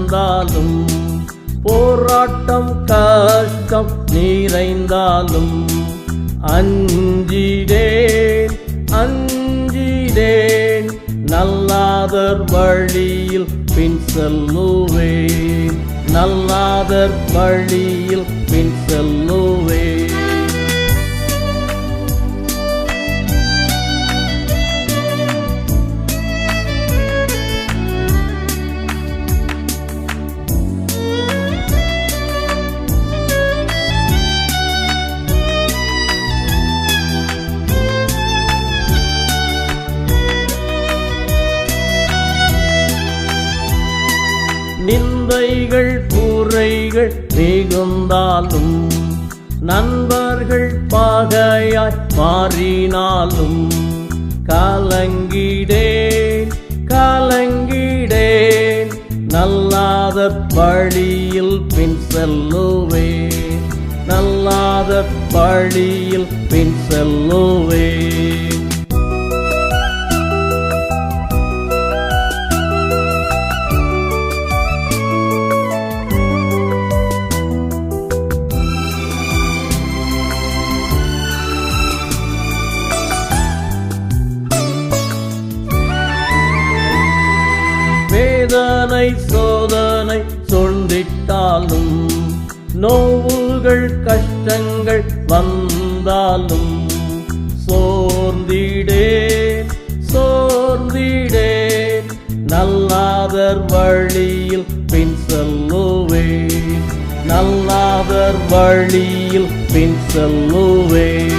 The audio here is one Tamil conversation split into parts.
வந்தாலும் போராட்டம் கஷ்டம் நிறைந்தாலும் அஞ்சிடேன் அஞ்சிடேன், நல்லாதர் வழியில் பின் செல்லுவேன், நல்லாதர் வழியில் பின் செல்லுவேன். நிந்தைகள் குறைகள் மிகுந்தாலும் நண்பர்கள் பகையாய் மாறினாலும் கலங்கிடேன் கலங்கிடேன், நல்லாதர் வழியில் பின் செல்லுவேன், நல்லாதர் வழியில் பின் செல்லுவேன். வேதனை சோதனை சொல்லிட்டாலும் நோவுகள் கஷ்டங்கள் வந்தாலும் சோர்ந்திடேன் சோர்ந்திடேன், நல்லாதர் வழியில் பின் செல்லுவேன், நல்லாதர் வழியில் பின் செல்லுவேன்.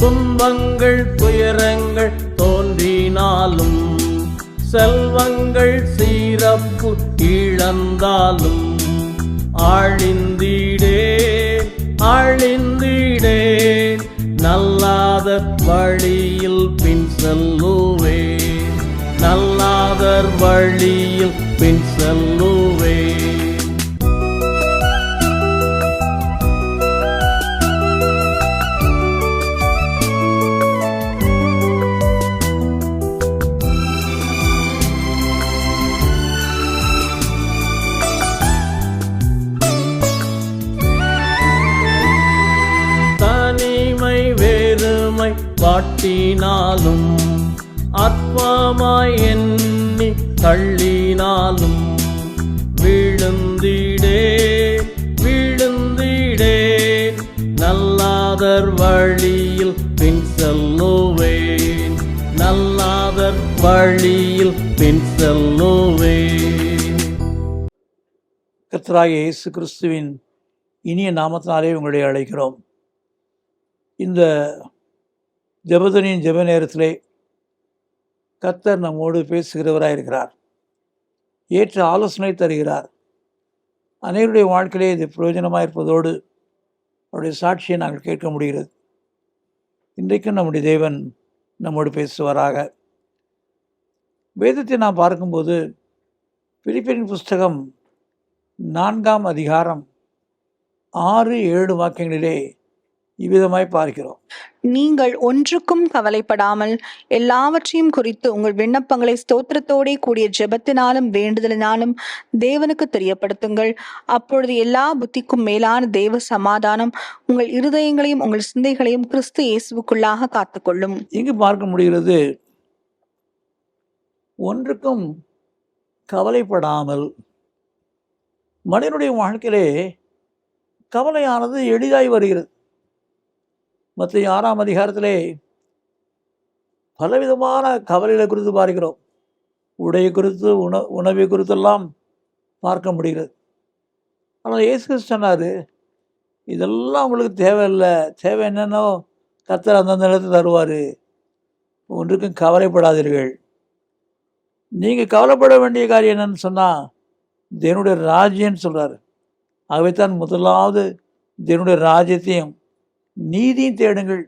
துன்பங்கள் துயரங்கள் தோன்றினாலும் செல்வங்கள் சீரப்பு இழந்தாலும் ஆழிந்திடேன் ஆழிந்திடேன், நல்லாதர் வழியில் பின் செல்லுவேன், நல்லாதர் வழியில் பின் செல்லுவேன். பாட்டினாலும் அற்பமாய் எண்ணி தள்ளினாலும் விழுந்திடேன் விழுந்திடேன், நல்லாதர் வழியில் பின் செல்லுவேன், நல்லாதர் வழியில் பின் செல்லுவேன். கர்த்தராகிய இயேசு கிறிஸ்துவின் இனிய நாமத்தினாலே உங்களை அழைக்கிறோம். இந்த ஜெபதனின் ஜெப நேரத்திலே கர்த்தர் நம்மோடு பேசுகிறவராயிருக்கிறார், ஏற்ற ஆலோசனை தருகிறார். அனைவருடைய வாழ்க்கையிலே இது பிரயோஜனமாக இருப்பதோடு அவருடைய சாட்சியை நாங்கள் கேட்க முடிகிறது. இன்றைக்கும் நம்முடைய தேவன் நம்மோடு பேசுவாராக. வேதத்தை நாம் பார்க்கும்போது பிலிப்பியரின் புஸ்தகம் 4ஆம் அதிகாரம் 6-7 வாக்கியங்களிலே இவ்விதமாய் பார்க்கிறோம். நீங்கள் ஒன்றுக்கும் கவலைப்படாமல் எல்லாவற்றையும் குறித்து உங்கள் விண்ணப்பங்களை ஸ்தோத்திரத்தோடே கூடிய ஜெபத்தினாலும் வேண்டுதலினாலும் தேவனுக்கு தெரியப்படுத்துங்கள். அப்பொழுது எல்லா புத்திக்கும் மேலான தேவ சமாதானம் உங்கள் இருதயங்களையும் உங்கள் சிந்தைகளையும் கிறிஸ்து இயேசுவுக்குள்ளாக காத்துக்கொள்ளும். இங்கு பார்க்க முடிகிறது, ஒன்றுக்கும் கவலைப்படாமல். மனிதனுடைய வாழ்க்கையிலே கவலையானது எளிதாய் வருகிறது. மத்திய 6ஆம் அதிகாரத்திலே பலவிதமான கவலைகளை குறித்து பார்க்கிறோம். உடைய குறித்து உணவை குறித்தெல்லாம் பார்க்க முடிகிறது. ஆனால் இயேசு சொன்னார், இதெல்லாம் உங்களுக்கு தேவையில்லை, தேவை என்னென்னோ கர்த்தர் அந்தந்த நேரத்தில் தருவார், ஒன்றுக்கும் கவலைப்படாதீர்கள். நீங்கள் கவலைப்பட வேண்டிய காரியம் என்னன்னு சொன்னால் தேவனுடைய ராஜ்யம்னு சொல்கிறார். ஆகவே தான் முதலாவது தேவனுடைய ராஜ்யத்தையும் நீதியும் தேடுங்கள்.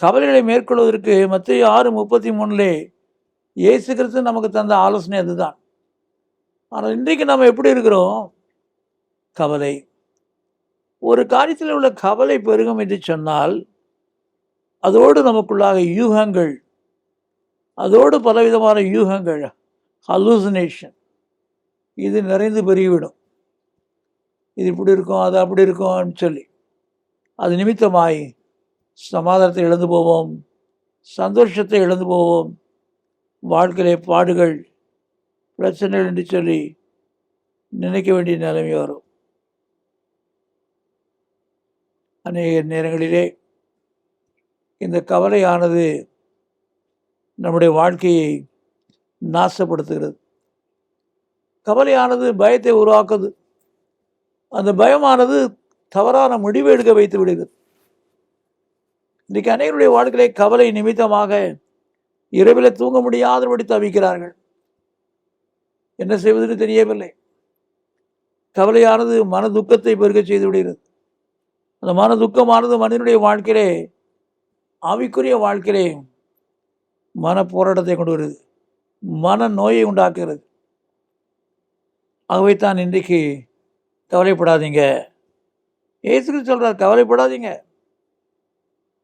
கவலைகளை மேற்கொள்வதற்கு மத்தேயு 6:33 இயேசு கிறிஸ்து நமக்கு தந்த ஆலோசனை அதுதான். ஆனால் இன்றைக்கு நம்ம எப்படி இருக்கிறோம்? கவலை. ஒரு காரியத்தில் உள்ள கவலை பெருகும் என்று சொன்னால் அதோடு நமக்குள்ளாக யூகங்கள், அதோடு பலவிதமான யூகங்கள், ஹலூசினேஷன், இது நிறைந்து பெருகிவிடும். இது இப்படி இருக்கும், அது அப்படி இருக்கும்னு சொல்லி அது நிமித்தமாய் சமாதானத்தை இழந்து போவோம், சந்தோஷத்தை இழந்து போவோம், வாழ்க்கையிலே பாடுகள், பிரச்சனைகள் என்று சொல்லி நினைக்க வேண்டிய நிலைமை வரும். அநேக நேரங்களிலே இந்த கவலையானது நம்முடைய வாழ்க்கையை நாசப்படுத்துகிறது. கவலையானது பயத்தை உருவாக்குது. அந்த பயமானது தவறான முடிவு எடுக்க வைத்து விடுகிறது. இன்றைக்கு அநேகருடைய வாழ்க்கையிலே கவலை நிமித்தமாக இரவில் தூங்க முடியாதபடி தவிக்கிறார்கள். என்ன செய்வதென்று தெரியவில்லை. கவலையானது மன துக்கத்தை பெருக செய்து விடுகிறது. அந்த மன துக்கமானது மனிதனுடைய வாழ்க்கையிலே, ஆவிக்குரிய வாழ்க்கையிலே மன போராட்டத்தை கொண்டு வருது, மன நோயை உண்டாக்குகிறது. ஆகவே தான் இன்றைக்கு கவலைப்படாதீங்க. இயேசு கிறிஸ்து சொல்றார், கவலைப்படாதீங்க,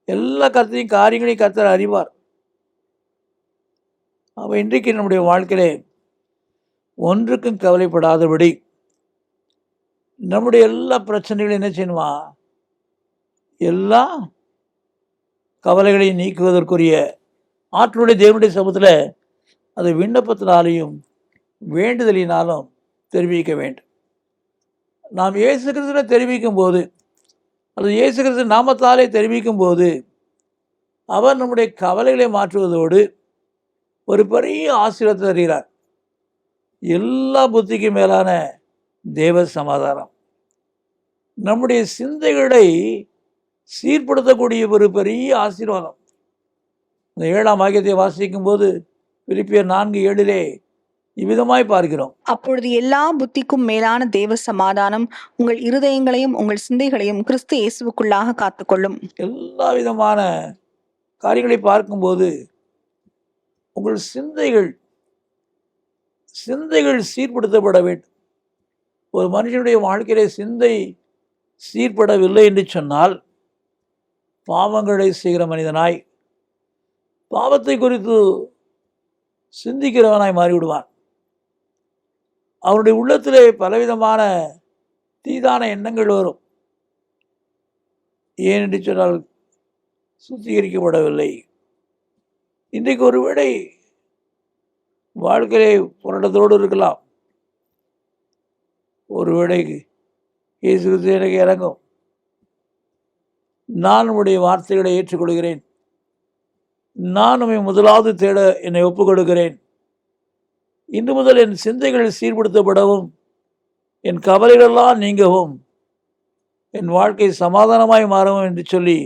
எல்லா காரியங்களையும் கர்த்தர் அறிவார். அப்போ இன்றைக்கு நம்முடைய வாழ்க்கையிலே ஒன்றுக்கும் கவலைப்படாதபடி நம்முடைய எல்லா பிரச்சனைகளையும் என்ன செய்யணுமா, எல்லா கவலைகளையும் நீக்குவதற்குரிய ஆற்றலுடைய தேவனுடைய சமூகத்தில் அதை விண்ணப்பத்தினாலையும் வேண்டுதலினாலும் தெரிவிக்க வேண்டும். நாம் இயேசு கிறிஸ்துவை தெரிவிக்கும் போது, அல்லது இயேசு கிறிஸ்து நாமத்தாலே தெரிவிக்கும் போது, அவர் நம்முடைய கவலைகளை மாற்றுவதோடு ஒரு பெரிய ஆசீர்வாதத்தை தருகிறார். எல்லா புத்திக்கும் மேலான தேவ சமாதானம், நம்முடைய சிந்தைகளை சீர்படுத்தக்கூடிய ஒரு பெரிய ஆசீர்வாதம். இந்த 7ஆம் வாக்கியத்தை வாசிக்கும் போது பிலிப்பியர் 4:7 இவ்விதமாய் பார்க்கிறோம். அப்பொழுது எல்லா புத்திக்கும் மேலான தேவ சமாதானம் உங்கள் இருதயங்களையும் உங்கள் சிந்தைகளையும் கிறிஸ்து இயேசுவுக்குள்ளாக காத்துக்கொள்ளும். எல்லா விதமான காரியங்களை பார்க்கும்போது உங்கள் சிந்தைகள் சீர்படுத்தப்பட வேண்டும். ஒரு மனுஷனுடைய வாழ்க்கையிலே சிந்தை சீர்படவில்லை என்று சொன்னால் பாவங்களை செய்கிற மனிதனாய், பாவத்தை குறித்து சிந்திக்கிறவனாய் மாறிவிடுவான். அவனுடைய உள்ளத்திலே பலவிதமான தீதான எண்ணங்கள் வரும். ஏனென்று சொன்னால் சுத்திகரிக்கப்படவில்லை. இன்றைக்கு ஒருவேளை வாழ்க்கையை போராட்டத்தோடு இருக்கலாம். ஒருவேளை இயேசு கிறிஸ்து எனக்கு இறங்கும், நான் உம்முடைய வார்த்தைகளை ஏற்றுக்கொள்கிறேன், நான் உம்மை முதலாவது தேட என்னை ஒப்புக் கொடுக்கிறேன், இன்று முதல் என் சிந்தைகள் சீர்படுத்தப்படவும், என் கவலைகளெல்லாம் நீங்கவும், என் வாழ்க்கை சமாதானமாய் மாறவும் என்று சொல்லி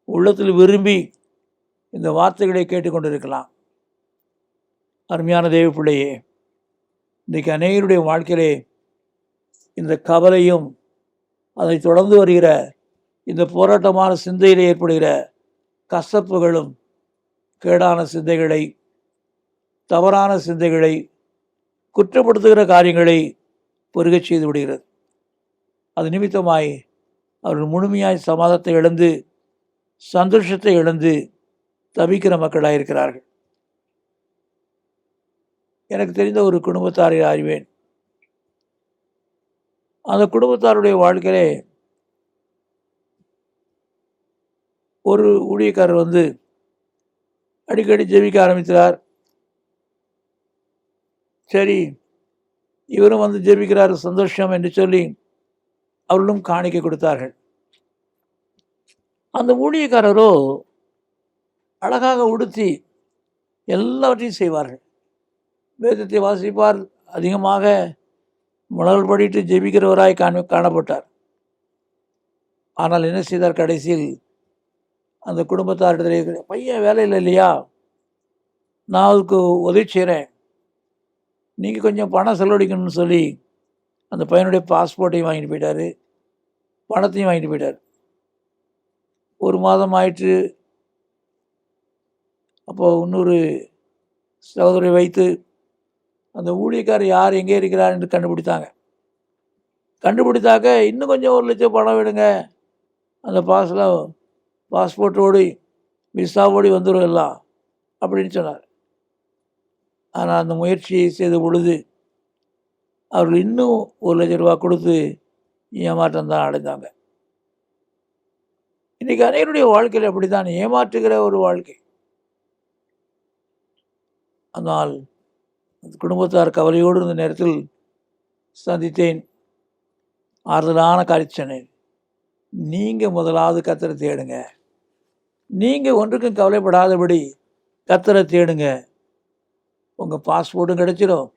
உள்ளத்தில் விரும்பி இந்த வார்த்தைகளை கேட்டுக்கொண்டிருக்கலாம். அருமையான தேவ பிள்ளையே, இன்றைக்கு அநேகருடைய வாழ்க்கையிலே இந்த கவலையும் அதை தொடர்ந்து வருகிற இந்த போராட்டமான சிந்தையில் ஏற்படுகிற கசப்புகளும் கேடான சிந்தைகளை, தவறான சிந்தைகளை, குற்றப்படுத்துகிற காரியங்களை பெருகச் செய்து விடுகிறது. அது நிமித்தமாய் அவர்கள் முழுமையாய் சமாதானத்தை இழந்து சந்தோஷத்தை இழந்து தவிக்கிற மக்களாக இருக்கிறார்கள். எனக்கு தெரிந்த ஒரு குடும்பத்தாரை அறிவேன். அந்த குடும்பத்தாருடைய வாழ்க்கையிலே ஒரு ஊழியக்காரர் வந்து அடிக்கடி ஜெபிக்க ஆரம்பித்தார். சரி, இவரும் வந்து ஜெபிக்கிறார், சந்தோஷம் என்று சொல்லி அவர்களும் காணிக்கை கொடுத்தார்கள். அந்த ஊழியக்காரரோ அழகாக உடுத்தி எல்லாவற்றையும் செய்வார்கள். வேதத்தை வாசிப்பார், அதிகமாக முழல் படிட்டு ஜெபிக்கிறவராய் காணப்பட்டார். ஆனால் என்ன செய்தார், கடைசியில் அந்த குடும்பத்தாரிடத்திலே, பையன் வேலையில் இல்லையா, நான் அதுக்கு உதவி செய்கிறேன், நீங்கள் கொஞ்சம் பணம் செலவழிக்கணும்னு சொல்லி அந்த பையனுடைய பாஸ்போர்ட்டையும் வாங்கிட்டு போயிட்டார், பணத்தையும் வாங்கிட்டு போயிட்டார். 1 மாதம் ஆயிற்று. அப்போது இன்னொரு சகோதரி வைத்து அந்த ஊழியக்காரர் யார் எங்கே இருக்கிறார் என்று கண்டுபிடித்தாக்க இன்னும் கொஞ்சம் 1 லட்சம் பணம் விடுங்க, அந்த பாஸ்போர்ட்டோடு விசாவோடு வந்துடும் எல்லாம் அப்படின்னு சொன்னார். ஆனால் அந்த முயற்சியை செய்த பொழுது அவர்கள் இன்னும் 1 லட்சம் ரூபா கொடுத்து ஏமாற்றம் தான் அடைந்தாங்க. இன்றைக்கி அனைவருடைய வாழ்க்கையில் அப்படி தான் ஏமாற்றுகிற ஒரு வாழ்க்கை. ஆனால் குடும்பத்தார் கவலையோடு இருந்த நேரத்தில் சந்தித்தேன். ஆறுதலான காரியம் சொன்னேன். நீங்கள் முதலாவது கர்த்தரை தேடுங்க. நீங்கள் ஒன்றுக்கும் கவலைப்படாதபடி கர்த்தரை தேடுங்க. உங்கள் பாஸ்போர்ட்டும் கிடைச்சிடும்,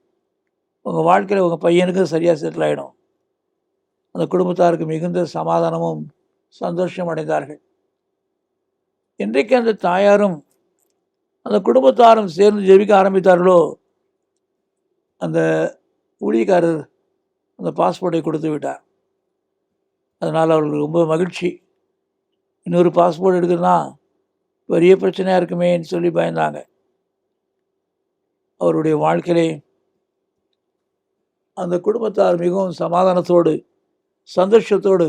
உங்கள் வாழ்க்கையில் உங்கள் பையனுக்கும் சரியாக செட்டில் ஆகிடும். அந்த குடும்பத்தாருக்கு மிகுந்த சமாதானமும் சந்தோஷம் அடைந்தார்கள். இன்றைக்கு அந்த தாயாரும் அந்த குடும்பத்தாரும் சேர்ந்து ஜெபிக்க ஆரம்பித்தார்களோ, அந்த ஊழியக்காரர் அந்த பாஸ்போர்ட்டை கொடுத்து விட்டார். அதனால் அவர்களுக்கு ரொம்ப மகிழ்ச்சி. இன்னொரு பாஸ்போர்ட் எடுக்கிறதுனா பெரிய பிரச்சனையாக இருக்குமேன்னு சொல்லி பயந்தாங்க. அவருடைய வாழ்க்கையிலே அந்த குடும்பத்தார் மிகவும் சமாதானத்தோடு சந்தோஷத்தோடு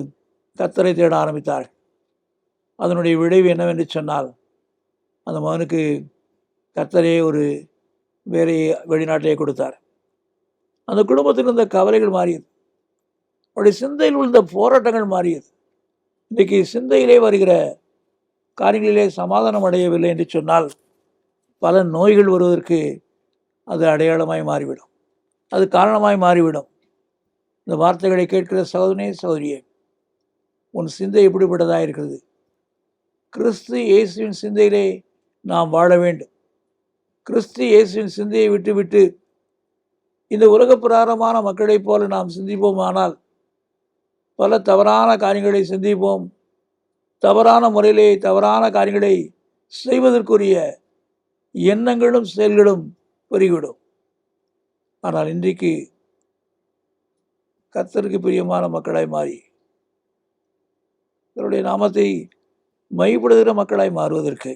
கர்த்தரை தேட ஆரம்பித்தார். அதனுடைய விளைவு என்னவென்று சொன்னால், அந்த மகனுக்கு கர்த்தரே ஒரு வேறு வெளிநாட்டிலே கொடுத்தார். அந்த குடும்பத்தில் இருந்த கவலைகள் மாறியது. அவருடைய சிந்தையில் உள்ள போராட்டங்கள் மாறியது. இன்றைக்கு சிந்தையிலே வருகிற காரியங்களிலே சமாதானம் அடையவில்லை என்று சொன்னால் பல நோய்கள் வருவதற்கு அது அடையாளமாய் மாறிவிடும், அது காரணமாய் மாறிவிடும். இந்த வார்த்தைகளை கேட்கிற சகோதரனே சகோதரியே, உன் சிந்தை எப்படிப்பட்டதாக இருக்கிறது? கிறிஸ்து இயேசுவின் சிந்தையிலே நாம் வாழ வேண்டும். கிறிஸ்து இயேசுவின் சிந்தையை விட்டு இந்த உலக பிரகாரமான மக்களைப் போல நாம் சிந்திப்போமானால் பல தவறான காரியங்களை சிந்திப்போம். தவறான முறையிலே தவறான காரியங்களை செய்வதற்குரிய எண்ணங்களும் செயல்களும் பெருகிவிடும். ஆனால் இன்றைக்கு கர்த்தருக்கு பிரியமான மக்களாய் மாறி அவருடைய நாமத்தை மையப்படுகிற மக்களாய் மாறுவதற்கு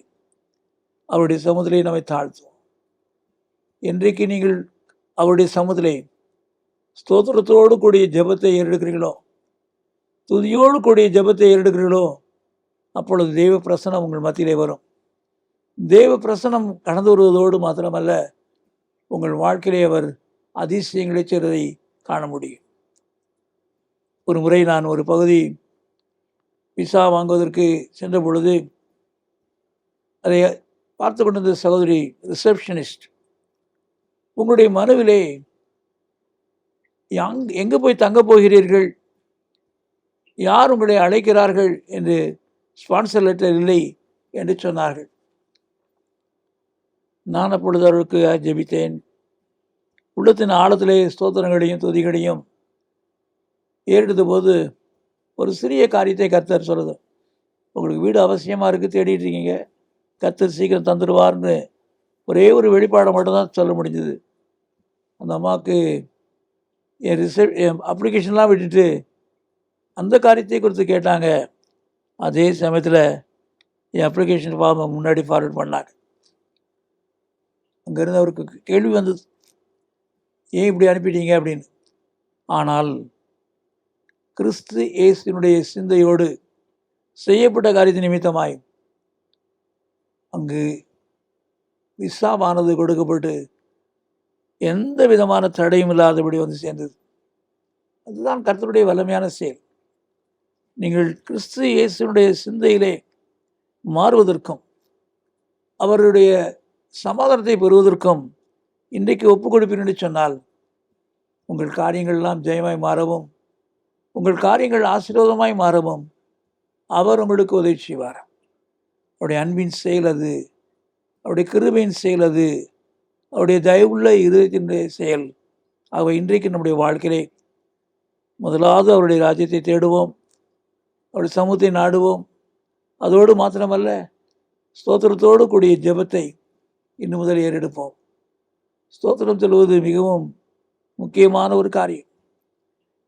அவருடைய சமூகத்திலே நம்மை தாழ்த்துவோம். இன்றைக்கு நீங்கள் அவருடைய சமூகத்திலே ஸ்தோத்திரத்தோடு கூடிய ஜெபத்தை ஏறெடுக்கிறீர்களோ, துதியோடு கூடிய ஜெபத்தை ஏறெடுக்கிறீர்களோ, அப்பொழுது தெய்வ பிரசனம் உங்கள் மத்தியிலே வரும். தெய்வ பிரசனம் கடந்து வருவதோடு மாத்திரமல்ல, உங்கள் வாழ்க்கையிலே அவர் அதிசயங்களை செய்வதை காண முடியும். ஒரு முறை நான் ஒரு பகுதி விசா வாங்குவதற்கு சென்ற பொழுது அதை பார்த்து கொண்டிருந்த சகோதரி ரிசப்ஷனிஸ்ட், உங்களுடைய மனுவிலே எங்கே போய் தங்கப் போகிறீர்கள், யார் உங்களை அழைக்கிறார்கள் என்று ஸ்பான்சர் லெட்டர் இல்லை என்று சொன்னார்கள். நான் அப்பொழுது அவர்களுக்கு ஜெபித்தேன். உள்ளத்தின் ஆழத்திலே ஸ்தோத்திரங்களையும் துதிகளையும் ஏறெடுத்த போது ஒரு சிறிய காரியத்தை கர்த்தர் சொல்லுது. உங்களுக்கு வீடு அவசியமாக இருக்குது, தேடிட்டு இருக்கீங்க, கர்த்தர் சீக்கிரம் தந்துடுவார்னு ஒரே ஒரு வெளிப்பாடை மட்டும்தான் சொல்ல முடிஞ்சுது. அந்த அம்மாவுக்கு என் அப்ளிகேஷன்லாம் விட்டுட்டு அந்த காரியத்தை குறித்து கேட்டாங்க. அதே சமயத்தில் என் அப்ளிகேஷன் ஃபார்மை முன்னாடி ஃபார்வர்ட் பண்ணாங்க. அங்கேருந்து அவருக்கு கேள்வி வந்தது, ஏன் இப்படி அனுப்பிட்டீங்க அப்படின்னு. ஆனால் கிறிஸ்து இயேசுவினுடைய சிந்தையோடு செய்யப்பட்ட காரியத்தின் நிமித்தமாய் அங்கு விசாவானது கொடுக்கப்பட்டு எந்த விதமான தடையும் இல்லாதபடி வந்து சேர்ந்தது. அதுதான் கர்த்தருடைய வல்லமையான செயல். நீங்கள் கிறிஸ்து இயேசுவினுடைய சிந்தையிலே மாறுவதற்கும் அவருடைய சமாதானத்தை பெறுவதற்கும் இன்றைக்கு ஒப்புக் கொடுப்பீர் என்று சொன்னால் உங்கள் காரியங்கள்லாம் ஜெயமாய் மாறவும், உங்கள் காரியங்கள் ஆசீர்வாதமாய் மாறவும் அவர் உங்களுக்கு உதவி செய்வார். அவருடைய அன்பின் செயல் அது, அவருடைய கிருபையின் செயல் அது, அவருடைய தயவுள்ள இதயத்தினுடைய செயல். ஆகவே இன்றைக்கு நம்முடைய வாழ்க்கையிலே முதலாவது அவருடைய ராஜ்யத்தை தேடுவோம், அவருடைய சமூகத்தை நாடுவோம். அதோடு மாத்திரமல்ல, ஸ்தோத்திரத்தோடு கூடிய ஜெபத்தை இன்னும் முதல் ஏறெடுப்போம். ஸ்தோத்திரம் சொல்வது மிகவும் முக்கியமான ஒரு காரியம்.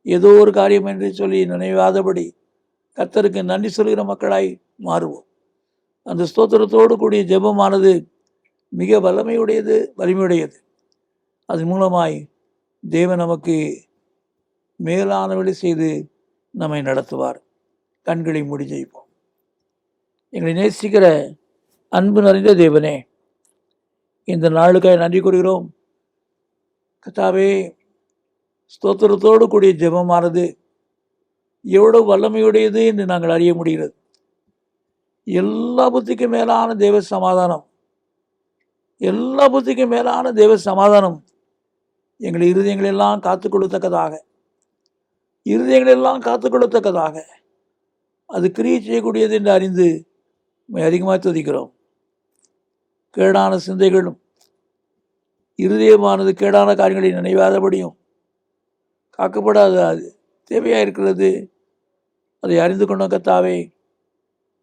ஏதோ ஒரு காரியம் என்று சொல்லி நினைவாதபடி கர்த்தருக்கு நன்றி சொல்கிற மக்களாய் மாறுவோம். அந்த ஸ்தோத்திரத்தோடு கூடிய ஜெபமானது மிக வலிமையுடையது. அதன் மூலமாய் தேவன் நமக்கு மேலானவழி செய்து நம்மை நடத்துவார். கண்களை மூடி ஜெயிப்போம். எங்களை நேசிக்கிற அன்பு நிறைந்த தேவனே, இந்த நாளுக்காக நன்றி கூறுகிறோம். கர்த்தாவே, ஸ்தோத்திரத்தோடு கூடிய ஜெபமானது எவ்வளவு வல்லமையுடையது என்று நாங்கள் அறிய முடிகிறது. எல்லா புத்திக்கும் மேலான தேவ சமாதானம், எல்லா புத்திக்கும் மேலான தேவ சமாதானம் எங்கள் இருதயங்களெல்லாம் காத்துக்கொள்ளத்தக்கதாக அது கிரியை செய்யக்கூடியது என்று அறிந்து அதிகமாக துதிக்கிறோம். கேடான சிந்தைகளும் இருதயமானது கேடான காரியங்களை நினைவாதபடியும் காக்கப்படாது அது தேவையாக இருக்கிறது. அதை அறிந்து கொண்ட கர்த்தாவே,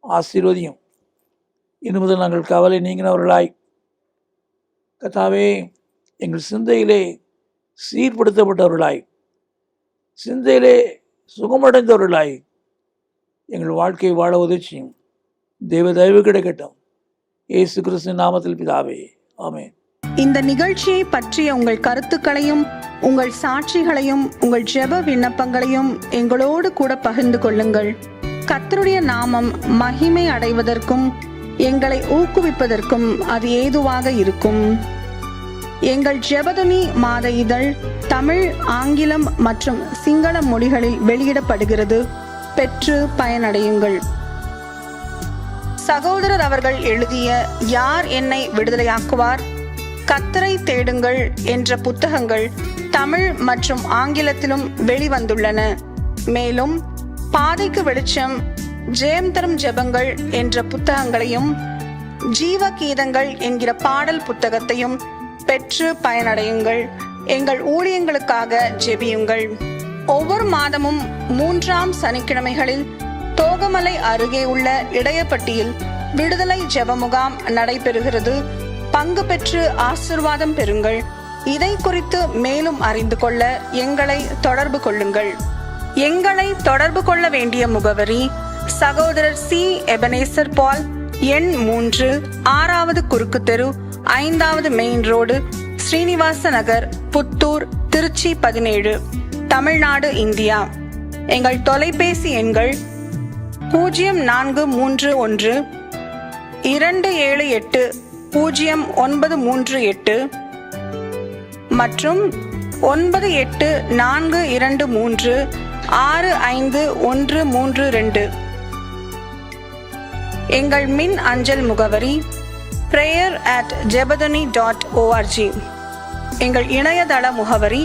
ஆசீர்வதியும். இன்று முதல் நாங்கள் கவலை நீங்கினவர்களாய் கர்த்தாவே, எங்கள் சிந்தையிலே சீர்படுத்தப்பட்டவர்களாய், சிந்தையிலே சுகமடைந்தவர்களாய் எங்கள் வாழ்க்கையை வாழ உதவியும். தேவ தயவு கிடைக்கட்டும். இயேசு கிறிஸ்துவின் நாமத்தில் பிதாவே, ஆமென். இந்த நிகழ்ச்சியை பற்றிய உங்கள் கருத்துக்களையும் உங்கள் சாட்சிகளையும் உங்கள் ஜெப விண்ணப்பங்களையும் எங்களோடு கூட பகிர்ந்து கொள்ளுங்கள். கர்த்தருடைய நாமம் மகிமை அடைவதற்கும் எங்களை ஊக்குவிப்பதற்கும் அது ஏதுவாக இருக்கும். எங்கள் ஜெபதுனி மாத இதழ் தமிழ், ஆங்கிலம் மற்றும் சிங்கள மொழிகளில் வெளியிடப்படுகிறது. பெற்று பயனடையுங்கள். சகோதரர் அவர்கள் எழுதிய யார் என்னை விடுதலையாக்குவார், கர்த்தரை தேடுங்கள் என்ற புத்தகங்கள் தமிழ் மற்றும் ஆங்கிலத்திலும் வெளிவந்துள்ளன. மேலும் பாதைக்கு வெளிச்சம், ஜெயம் தரும் ஜெபங்கள் என்ற புத்தகங்களையும் ஜீவ கீதங்கள் என்கிற பாடல் புத்தகத்தையும் பெற்று பயனடையுங்கள். எங்கள் ஊழியங்களுக்காக ஜெபியுங்கள். ஒவ்வொரு மாதமும் 3ஆம் சனிக்கிழமைகளில் தோகமலை அருகே உள்ள இடையப்பட்டியில் விடுதலை ஜெப முகாம் நடைபெறுகிறது. பங்கு பெற்று ஆசீர்வாதம் பெறுங்கள். இதை குறித்து மேலும் அறிந்து கொள்ள எங்களை தொடர்பு கொள்ளுங்கள். எங்களை தொடர்பு கொள்ள வேண்டிய முகவரி: சகோதரர் சி. எபனேசர் பால், எண் 3, 6வது குறுக்கு தெரு, 5வது மெயின் ரோடு, ஸ்ரீனிவாச நகர், புத்தூர், திருச்சி 17, தமிழ்நாடு, இந்தியா. எங்கள் தொலைபேசி எண்கள் 0431 278 0938 மற்றும் 9842365132. எங்கள் மின் அஞ்சல் முகவரி prayer@jebadani.org. எங்கள் இணையதள முகவரி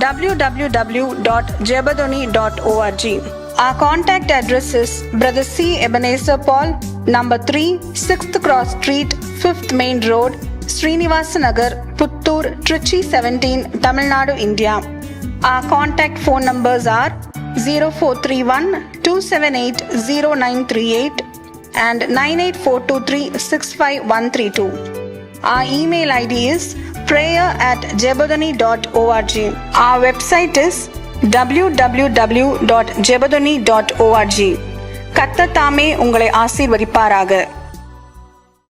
www.jebadani.org. Our contact address is Brother C. Ebenezer Paul, number 3, 6th Cross Street, 5th Main Road, Srinivasa Nagar, Puttur, Trichy 17, Tamil Nadu, India. Our contact phone numbers are 0431 278 0938 and 98423 Our email ID is prayer@jebadani.org. Our website is www.jebadani.org. கர்த்தர் தாமே உங்களை ஆசீர்வதிப்பாராக.